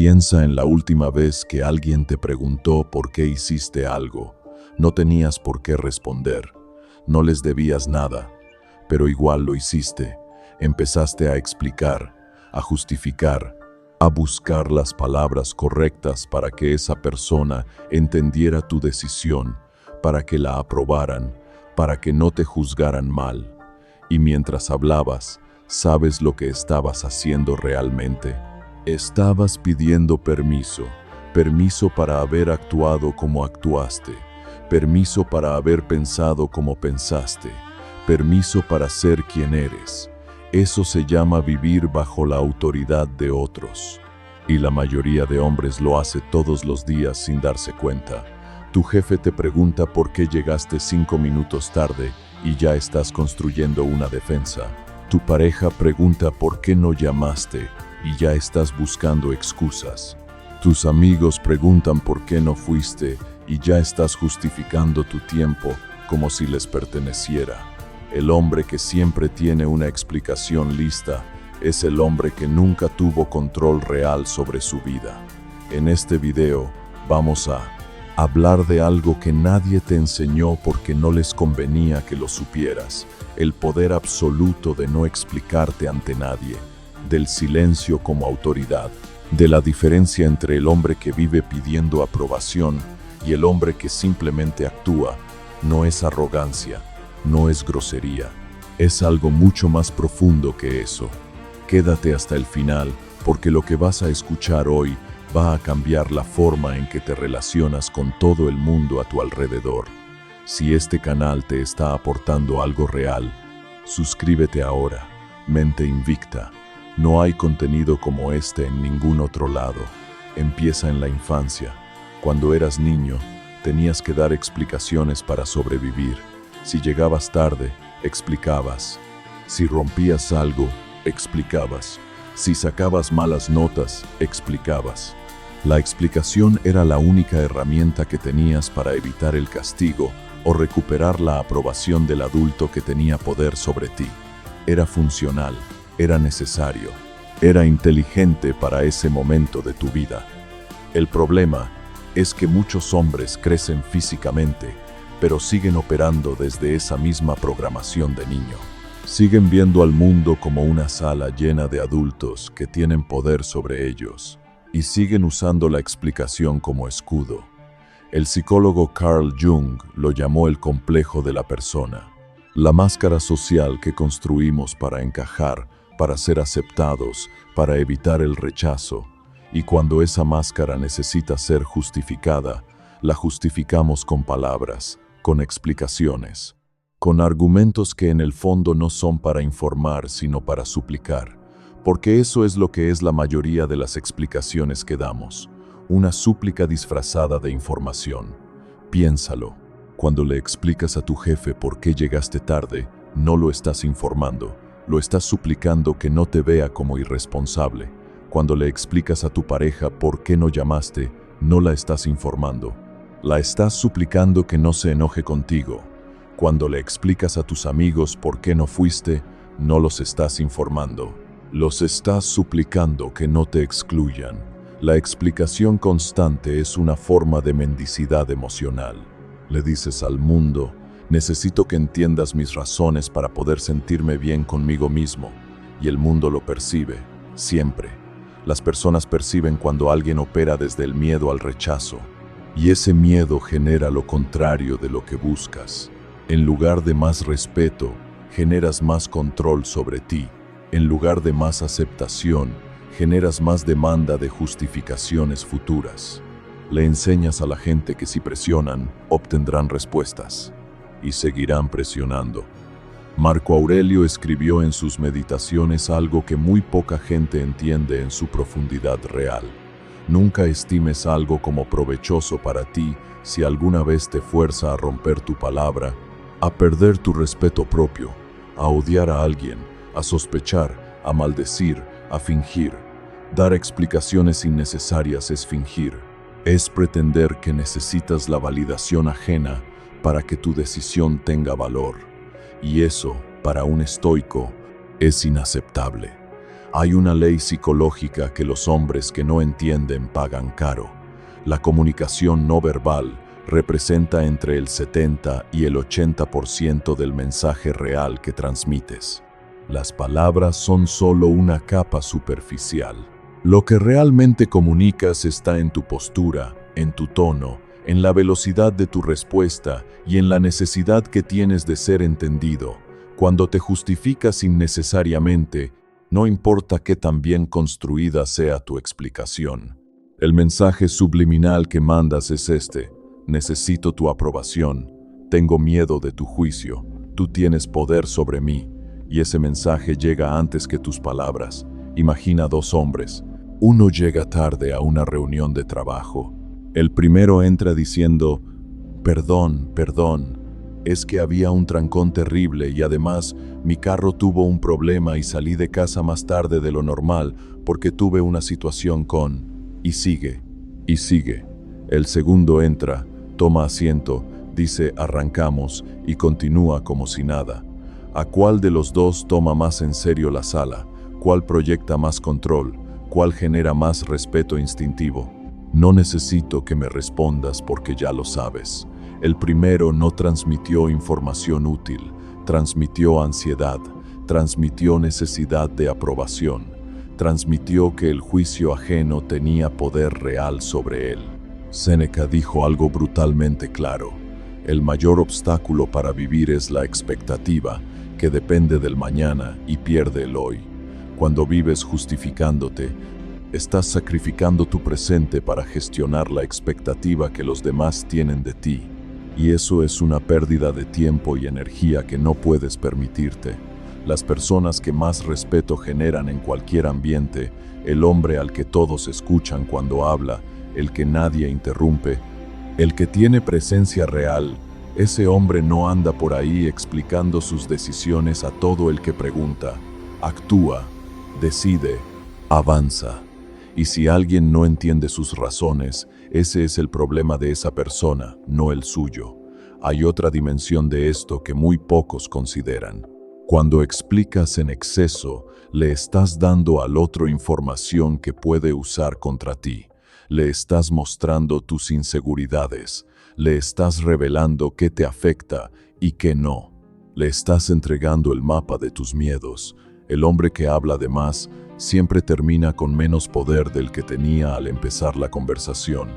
Piensa en la última vez que alguien te preguntó por qué hiciste algo. No tenías por qué responder. No les debías nada, pero igual lo hiciste. Empezaste a explicar, a justificar, a buscar las palabras correctas para que esa persona entendiera tu decisión, para que la aprobaran, para que no te juzgaran mal. Y mientras hablabas, ¿sabes lo que estabas haciendo realmente? Estabas pidiendo permiso, permiso para haber actuado como actuaste, permiso para haber pensado como pensaste, permiso para ser quien eres. Eso se llama vivir bajo la autoridad de otros. Y la mayoría de hombres lo hace todos los días sin darse cuenta. Tu jefe te pregunta por qué llegaste 5 minutos tarde y ya estás construyendo una defensa. Tu pareja pregunta por qué no llamaste y ya estás buscando excusas. Tus amigos preguntan por qué no fuiste y ya estás justificando tu tiempo como si les perteneciera. El hombre que siempre tiene una explicación lista es el hombre que nunca tuvo control real sobre su vida. En este video vamos a hablar de algo que nadie te enseñó porque no les convenía que lo supieras, el poder absoluto de no explicarte ante nadie, del silencio como autoridad, de la diferencia entre el hombre que vive pidiendo aprobación y el hombre que simplemente actúa. No es arrogancia, no es grosería, es algo mucho más profundo que eso. Quédate hasta el final, porque lo que vas a escuchar hoy va a cambiar la forma en que te relacionas con todo el mundo a tu alrededor. Si este canal te está aportando algo real, suscríbete ahora. Mente Invicta. No hay contenido como este en ningún otro lado. Empieza en la infancia. Cuando eras niño, tenías que dar explicaciones para sobrevivir. Si llegabas tarde, explicabas. Si rompías algo, explicabas. Si sacabas malas notas, explicabas. La explicación era la única herramienta que tenías para evitar el castigo o recuperar la aprobación del adulto que tenía poder sobre ti. Era funcional, era necesario, era inteligente para ese momento de tu vida. El problema es que muchos hombres crecen físicamente, pero siguen operando desde esa misma programación de niño. Siguen viendo al mundo como una sala llena de adultos que tienen poder sobre ellos, y siguen usando la explicación como escudo. El psicólogo Carl Jung lo llamó el complejo de la persona, la máscara social que construimos para encajar, para ser aceptados, para evitar el rechazo. Y cuando esa máscara necesita ser justificada, la justificamos con palabras, con explicaciones, con argumentos que en el fondo no son para informar, sino para suplicar. Porque eso es lo que es la mayoría de las explicaciones que damos, una súplica disfrazada de información. Piénsalo, cuando le explicas a tu jefe por qué llegaste tarde, no lo estás informando, lo estás suplicando que no te vea como irresponsable. Cuando le explicas a tu pareja por qué no llamaste, no la estás informando, la estás suplicando que no se enoje contigo. Cuando le explicas a tus amigos por qué no fuiste, no los estás informando, los estás suplicando que no te excluyan. La explicación constante es una forma de mendicidad emocional. Le dices al mundo, necesito que entiendas mis razones para poder sentirme bien conmigo mismo, y el mundo lo percibe, siempre. Las personas perciben cuando alguien opera desde el miedo al rechazo, y ese miedo genera lo contrario de lo que buscas. En lugar de más respeto, generas más control sobre ti. En lugar de más aceptación, generas más demanda de justificaciones futuras. Le enseñas a la gente que si presionan, obtendrán respuestas, y seguirán presionando. Marco Aurelio escribió en sus meditaciones algo que muy poca gente entiende en su profundidad real. Nunca estimes algo como provechoso para ti si alguna vez te fuerza a romper tu palabra, a perder tu respeto propio, a odiar a alguien, a sospechar, a maldecir, a fingir. Dar explicaciones innecesarias es fingir, es pretender que necesitas la validación ajena para que tu decisión tenga valor. Y eso, para un estoico, es inaceptable. Hay una ley psicológica que los hombres que no entienden pagan caro. La comunicación no verbal representa entre el 70 y el 80% del mensaje real que transmites. Las palabras son solo una capa superficial. Lo que realmente comunicas está en tu postura, en tu tono, en la velocidad de tu respuesta y en la necesidad que tienes de ser entendido. Cuando te justificas innecesariamente, no importa qué tan bien construida sea tu explicación. El mensaje subliminal que mandas es este: necesito tu aprobación, tengo miedo de tu juicio, tú tienes poder sobre mí. Y ese mensaje llega antes que tus palabras. Imagina dos hombres. Uno llega tarde a una reunión de trabajo. El primero entra diciendo: perdón, es que había un trancón terrible y además mi carro tuvo un problema y salí de casa más tarde de lo normal porque tuve una situación con... Y sigue. El segundo entra, toma asiento, dice arrancamos y continúa como si nada. ¿A cuál de los dos toma más en serio la sala? ¿Cuál proyecta más control? ¿Cuál genera más respeto instintivo? No necesito que me respondas porque ya lo sabes. El primero no transmitió información útil, transmitió ansiedad, transmitió necesidad de aprobación, transmitió que el juicio ajeno tenía poder real sobre él. Séneca dijo algo brutalmente claro: el mayor obstáculo para vivir es la expectativa, que depende del mañana y pierde el hoy. Cuando vives justificándote, estás sacrificando tu presente para gestionar la expectativa que los demás tienen de ti. Y eso es una pérdida de tiempo y energía que no puedes permitirte. Las personas que más respeto generan en cualquier ambiente, el hombre al que todos escuchan cuando habla, el que nadie interrumpe, el que tiene presencia real, ese hombre no anda por ahí explicando sus decisiones a todo el que pregunta. Actúa, decide, avanza. Y si alguien no entiende sus razones, ese es el problema de esa persona, no el suyo. Hay otra dimensión de esto que muy pocos consideran. Cuando explicas en exceso, le estás dando al otro información que puede usar contra ti. Le estás mostrando tus inseguridades. Le estás revelando qué te afecta y qué no. Le estás entregando el mapa de tus miedos. El hombre que habla de más siempre termina con menos poder del que tenía al empezar la conversación.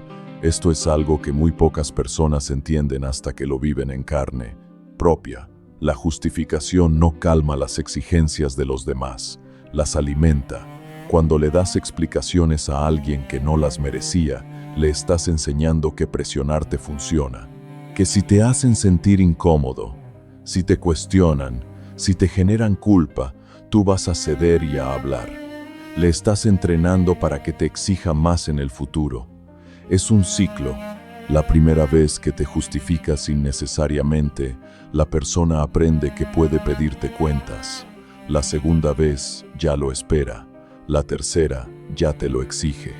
Esto es algo que muy pocas personas entienden hasta que lo viven en carne propia. La justificación no calma las exigencias de los demás, las alimenta. Cuando le das explicaciones a alguien que no las merecía, le estás enseñando que presionarte funciona. Que si te hacen sentir incómodo, si te cuestionan, si te generan culpa, tú vas a ceder y a hablar. Le estás entrenando para que te exija más en el futuro. Es un ciclo. La primera vez que te justificas innecesariamente, la persona aprende que puede pedirte cuentas. La segunda vez ya lo espera. La tercera ya te lo exige.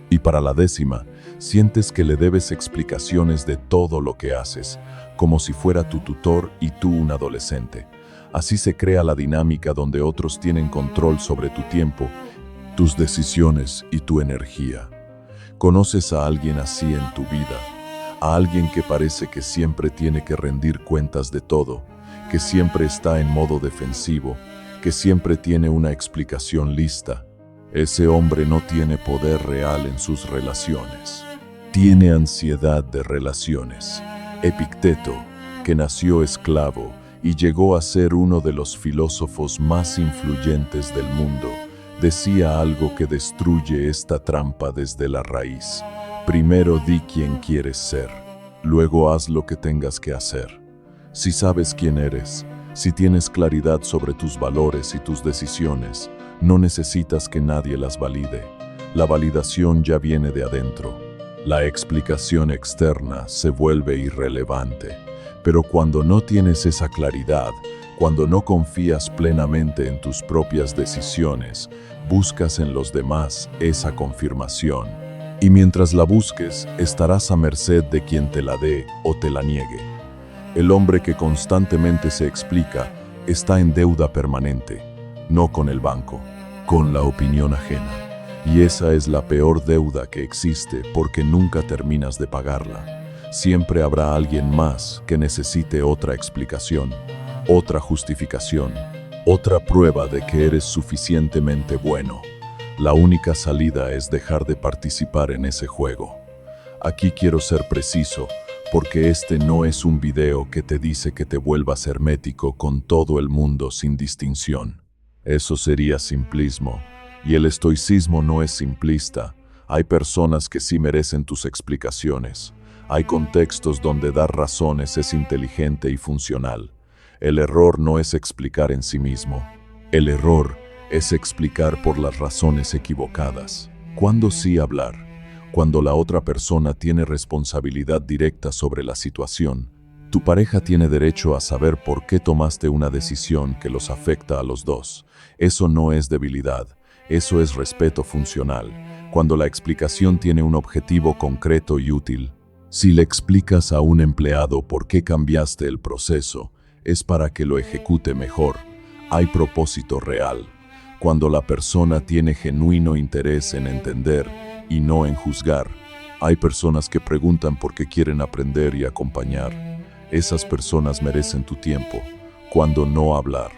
Y para la 10ª, sientes que le debes explicaciones de todo lo que haces, como si fuera tu tutor y tú un adolescente. Así se crea la dinámica donde otros tienen control sobre tu tiempo, tus decisiones y tu energía. ¿Conoces a alguien así en tu vida? A alguien que parece que siempre tiene que rendir cuentas de todo, que siempre está en modo defensivo, que siempre tiene una explicación lista. Ese hombre no tiene poder real en sus relaciones. Tiene ansiedad de relaciones. Epicteto, que nació esclavo y llegó a ser uno de los filósofos más influyentes del mundo, decía algo que destruye esta trampa desde la raíz. Primero di quién quieres ser, luego haz lo que tengas que hacer. Si sabes quién eres, si tienes claridad sobre tus valores y tus decisiones, no necesitas que nadie las valide. La validación ya viene de adentro. La explicación externa se vuelve irrelevante. Pero cuando no tienes esa claridad, cuando no confías plenamente en tus propias decisiones, buscas en los demás esa confirmación. Y mientras la busques, estarás a merced de quien te la dé o te la niegue. El hombre que constantemente se explica está en deuda permanente, no con el banco, con la opinión ajena. Y esa es la peor deuda que existe porque nunca terminas de pagarla. Siempre habrá alguien más que necesite otra explicación, otra justificación, otra prueba de que eres suficientemente bueno. La única salida es dejar de participar en ese juego. Aquí quiero ser preciso, porque este no es un video que te dice que te vuelvas hermético con todo el mundo sin distinción. Eso sería simplismo, y el estoicismo no es simplista. Hay personas que sí merecen tus explicaciones. Hay contextos donde dar razones es inteligente y funcional. El error no es explicar en sí mismo. El error es explicar por las razones equivocadas. ¿Cuándo sí hablar? Cuando la otra persona tiene responsabilidad directa sobre la situación. Tu pareja tiene derecho a saber por qué tomaste una decisión que los afecta a los dos. Eso no es debilidad, eso es respeto funcional. Cuando la explicación tiene un objetivo concreto y útil. Si le explicas a un empleado por qué cambiaste el proceso, es para que lo ejecute mejor. Hay propósito real. Cuando la persona tiene genuino interés en entender y no en juzgar. Hay personas que preguntan porque quieren aprender y acompañar. Esas personas merecen tu tiempo. Cuando no hablar.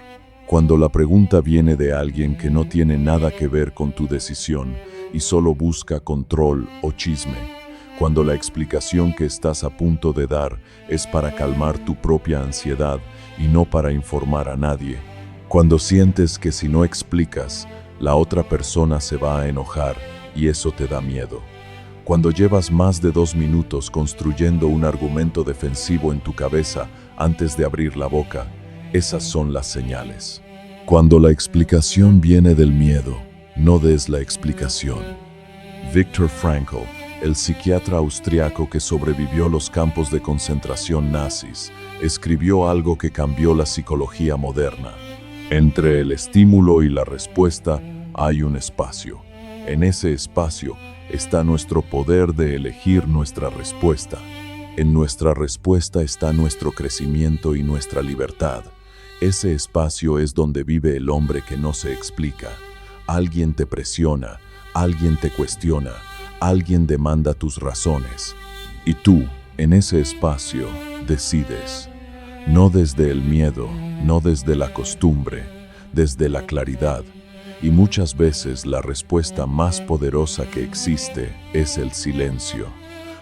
Cuando la pregunta viene de alguien que no tiene nada que ver con tu decisión y solo busca control o chisme. Cuando la explicación que estás a punto de dar es para calmar tu propia ansiedad y no para informar a nadie. Cuando sientes que si no explicas, la otra persona se va a enojar y eso te da miedo. Cuando llevas más de 2 minutos construyendo un argumento defensivo en tu cabeza antes de abrir la boca, esas son las señales. Cuando la explicación viene del miedo, no des la explicación. Viktor Frankl, el psiquiatra austriaco que sobrevivió a los campos de concentración nazis, escribió algo que cambió la psicología moderna. Entre el estímulo y la respuesta hay un espacio. En ese espacio está nuestro poder de elegir nuestra respuesta. En nuestra respuesta está nuestro crecimiento y nuestra libertad. Ese espacio es donde vive el hombre que no se explica. Alguien te presiona, alguien te cuestiona, alguien demanda tus razones. Y tú, en ese espacio, decides. No desde el miedo, no desde la costumbre, desde la claridad. Y muchas veces la respuesta más poderosa que existe es el silencio.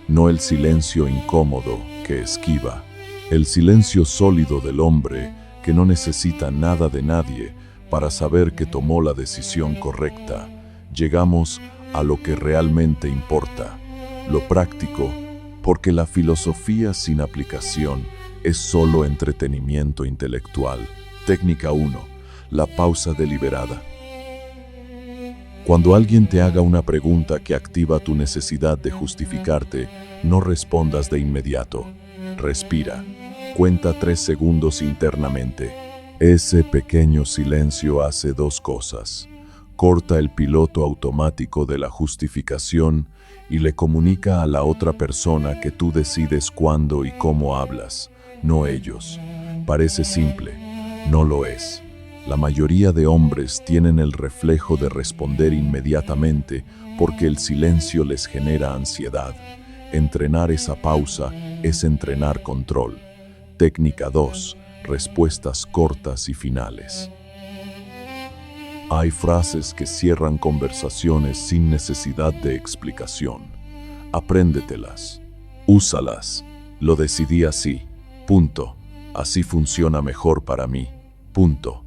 No el silencio incómodo que esquiva. El silencio sólido del hombre que no necesita nada de nadie para saber que tomó la decisión correcta. Llegamos a lo que realmente importa, lo práctico, porque la filosofía sin aplicación es solo entretenimiento intelectual. Técnica 1. La pausa deliberada. Cuando alguien te haga una pregunta que activa tu necesidad de justificarte, no respondas de inmediato. Respira. Cuenta 3 segundos internamente. Ese pequeño silencio hace 2 cosas. Corta el piloto automático de la justificación y le comunica a la otra persona que tú decides cuándo y cómo hablas, no ellos. Parece simple, no lo es. La mayoría de hombres tienen el reflejo de responder inmediatamente porque el silencio les genera ansiedad. Entrenar esa pausa es entrenar control. Técnica 2. Respuestas cortas y finales. Hay frases que cierran conversaciones sin necesidad de explicación. Apréndetelas. Úsalas. Lo decidí así. Punto. Así funciona mejor para mí. Punto.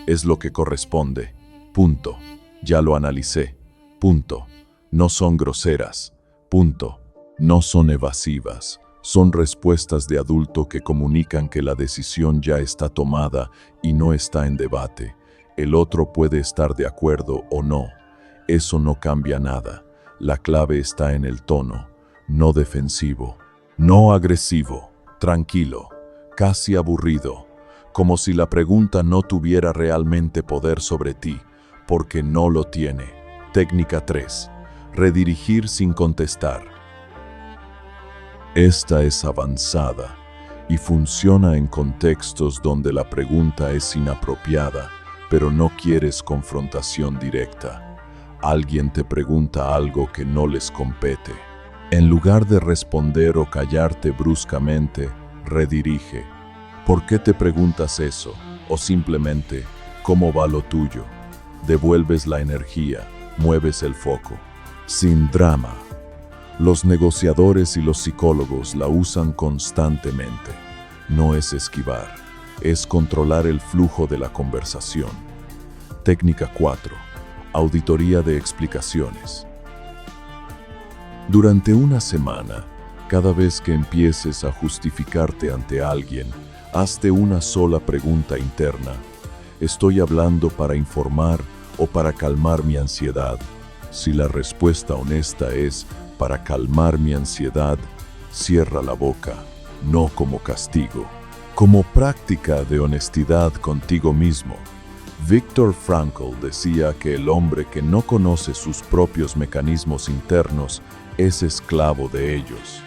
Es lo que corresponde. Punto. Ya lo analicé. Punto. No son groseras. Punto. No son evasivas. Son respuestas de adulto que comunican que la decisión ya está tomada y no está en debate. El otro puede estar de acuerdo o no. Eso no cambia nada. La clave está en el tono. No defensivo. No agresivo. Tranquilo. Casi aburrido. Como si la pregunta no tuviera realmente poder sobre ti, porque no lo tiene. Técnica 3. Redirigir sin contestar. Esta es avanzada y funciona en contextos donde la pregunta es inapropiada, pero no quieres confrontación directa. Alguien te pregunta algo que no les compete. En lugar de responder o callarte bruscamente, redirige. ¿Por qué te preguntas eso? O simplemente, ¿cómo va lo tuyo? Devuelves la energía, mueves el foco. Sin drama. Los negociadores y los psicólogos la usan constantemente. No es esquivar, es controlar el flujo de la conversación. Técnica 4. Auditoría de explicaciones. Durante una semana, cada vez que empieces a justificarte ante alguien, hazte una sola pregunta interna. ¿Estoy hablando para informar o para calmar mi ansiedad? Si la respuesta honesta es para calmar mi ansiedad, cierra la boca, no como castigo, como práctica de honestidad contigo mismo. Viktor Frankl decía que el hombre que no conoce sus propios mecanismos internos es esclavo de ellos.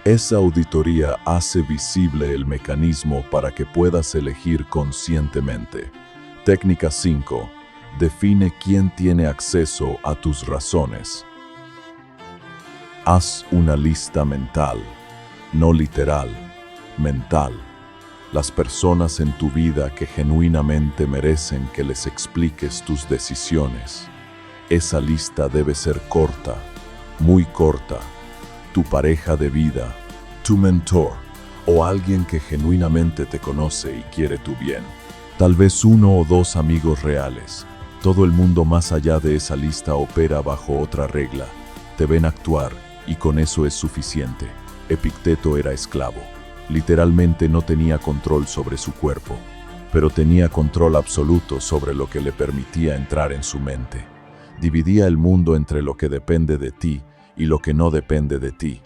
Esa auditoría hace visible el mecanismo para que puedas elegir conscientemente. Técnica 5. Define quién tiene acceso a tus razones. Haz una lista mental, no literal, mental. Las personas en tu vida que genuinamente merecen que les expliques tus decisiones. Esa lista debe ser corta, muy corta. Tu pareja de vida, tu mentor o alguien que genuinamente te conoce y quiere tu bien. Tal vez 1 o 2 amigos reales. Todo el mundo más allá de esa lista opera bajo otra regla. Te ven actuar y con eso es suficiente. Epicteto era esclavo. Literalmente no tenía control sobre su cuerpo, pero tenía control absoluto sobre lo que le permitía entrar en su mente. Dividía el mundo entre lo que depende de ti y lo que no depende de ti.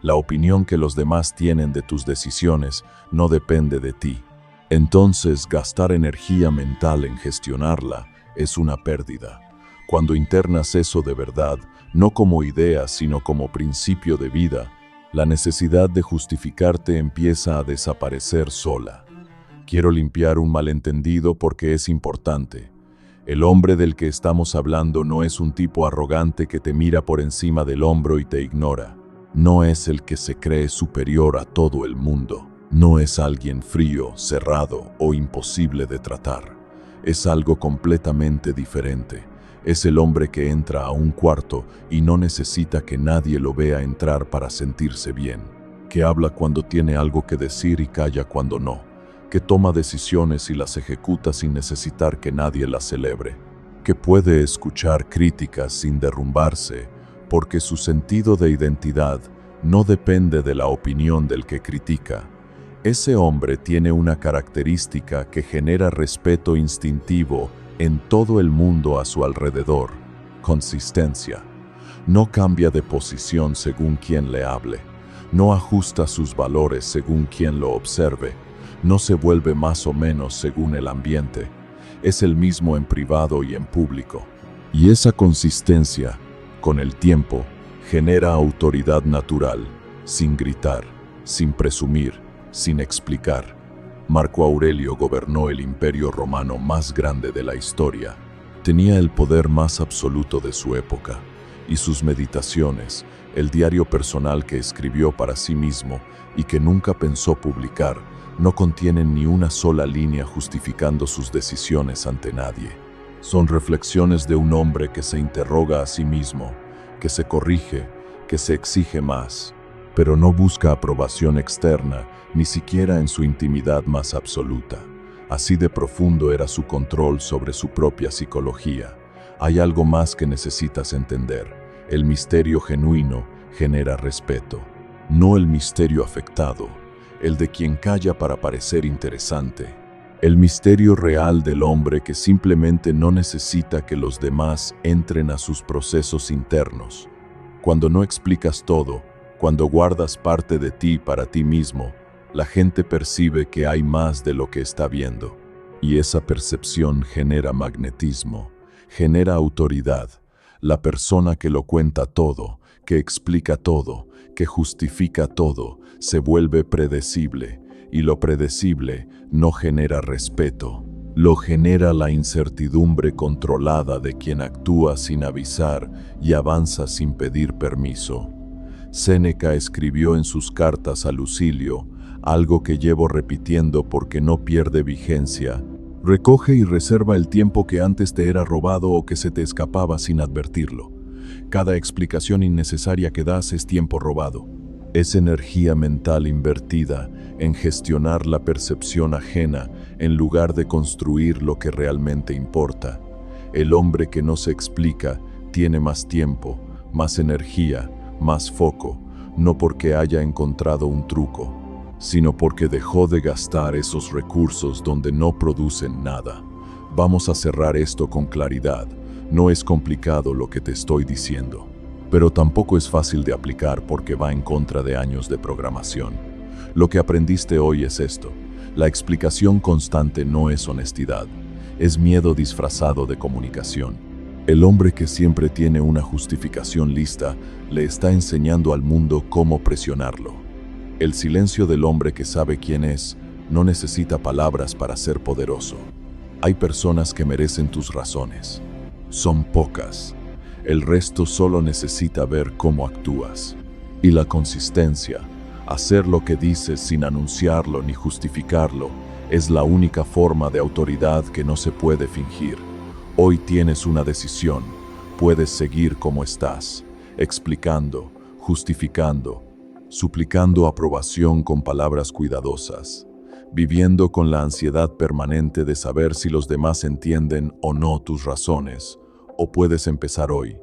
La opinión que los demás tienen de tus decisiones no depende de ti. Entonces, gastar energía mental en gestionarla es una pérdida. Cuando internas eso de verdad, no como idea, sino como principio de vida, la necesidad de justificarte empieza a desaparecer sola. Quiero limpiar un malentendido porque es importante. El hombre del que estamos hablando no es un tipo arrogante que te mira por encima del hombro y te ignora. No es el que se cree superior a todo el mundo. No es alguien frío, cerrado o imposible de tratar. Es algo completamente diferente. Es el hombre que entra a un cuarto y no necesita que nadie lo vea entrar para sentirse bien. Que habla cuando tiene algo que decir y calla cuando no. Que toma decisiones y las ejecuta sin necesitar que nadie las celebre. Que puede escuchar críticas sin derrumbarse, porque su sentido de identidad no depende de la opinión del que critica. Ese hombre tiene una característica que genera respeto instintivo en todo el mundo a su alrededor: consistencia. No cambia de posición según quien le hable. No ajusta sus valores según quien lo observe. No se vuelve más o menos según el ambiente. Es el mismo en privado y en público. Y esa consistencia, con el tiempo, genera autoridad natural, sin gritar, sin presumir, sin explicar. Marco Aurelio gobernó el imperio romano más grande de la historia. Tenía el poder más absoluto de su época, y sus meditaciones, el diario personal que escribió para sí mismo y que nunca pensó publicar, no contienen ni una sola línea justificando sus decisiones ante nadie. Son reflexiones de un hombre que se interroga a sí mismo, que se corrige, que se exige más, pero no busca aprobación externa, ni siquiera en su intimidad más absoluta. Así de profundo era su control sobre su propia psicología. Hay algo más que necesitas entender. El misterio genuino genera respeto, no el misterio afectado, el de quien calla para parecer interesante. El misterio real del hombre que simplemente no necesita que los demás entren a sus procesos internos. Cuando no explicas todo, cuando guardas parte de ti para ti mismo, la gente percibe que hay más de lo que está viendo. Y esa percepción genera magnetismo, genera autoridad. La persona que lo cuenta todo, que explica todo, que justifica todo, se vuelve predecible, y lo predecible no genera respeto, Lo genera la incertidumbre controlada de quien actúa sin avisar y avanza sin pedir permiso. Séneca escribió en sus cartas a Lucilio algo que llevo repitiendo porque no pierde vigencia: recoge y reserva el tiempo que antes te era robado o que se te escapaba sin advertirlo. Cada explicación innecesaria que das es tiempo robado. Es energía mental invertida en gestionar la percepción ajena en lugar de construir lo que realmente importa. El hombre que no se explica tiene más tiempo, más energía, más foco, no porque haya encontrado un truco, sino porque dejó de gastar esos recursos donde no producen nada. Vamos a cerrar esto con claridad. No es complicado lo que te estoy diciendo, pero tampoco es fácil de aplicar porque va en contra de años de programación. Lo que aprendiste hoy es esto: la explicación constante no es honestidad, es miedo disfrazado de comunicación. El hombre que siempre tiene una justificación lista le está enseñando al mundo cómo presionarlo. El silencio del hombre que sabe quién es no necesita palabras para ser poderoso. Hay personas que merecen tus razones. Son pocas. El resto solo necesita ver cómo actúas. Y la consistencia, hacer lo que dices sin anunciarlo ni justificarlo, es la única forma de autoridad que no se puede fingir. Hoy tienes una decisión. Puedes seguir como estás, explicando, justificando, suplicando aprobación con palabras cuidadosas, viviendo con la ansiedad permanente de saber si los demás entienden o no tus razones. O puedes empezar hoy.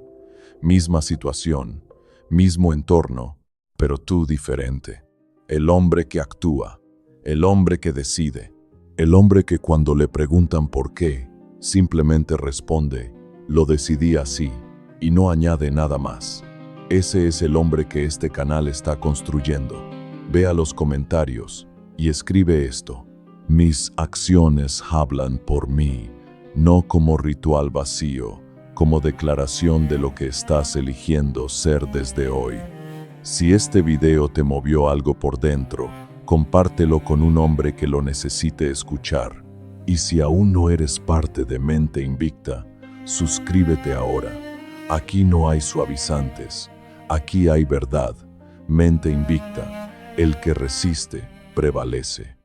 Misma situación, mismo entorno, pero tú diferente. El hombre que actúa, el hombre que decide, el hombre que cuando le preguntan por qué, simplemente responde: lo decidí así, y no añade nada más. Ese es el hombre que este canal está construyendo. Ve a los comentarios y escribe esto: mis acciones hablan por mí, no como ritual vacío, como declaración de lo que estás eligiendo ser desde hoy. Si este video te movió algo por dentro, compártelo con un hombre que lo necesite escuchar. Y si aún no eres parte de Mente Invicta, suscríbete ahora. Aquí no hay suavizantes, aquí hay verdad. Mente Invicta, el que resiste, prevalece.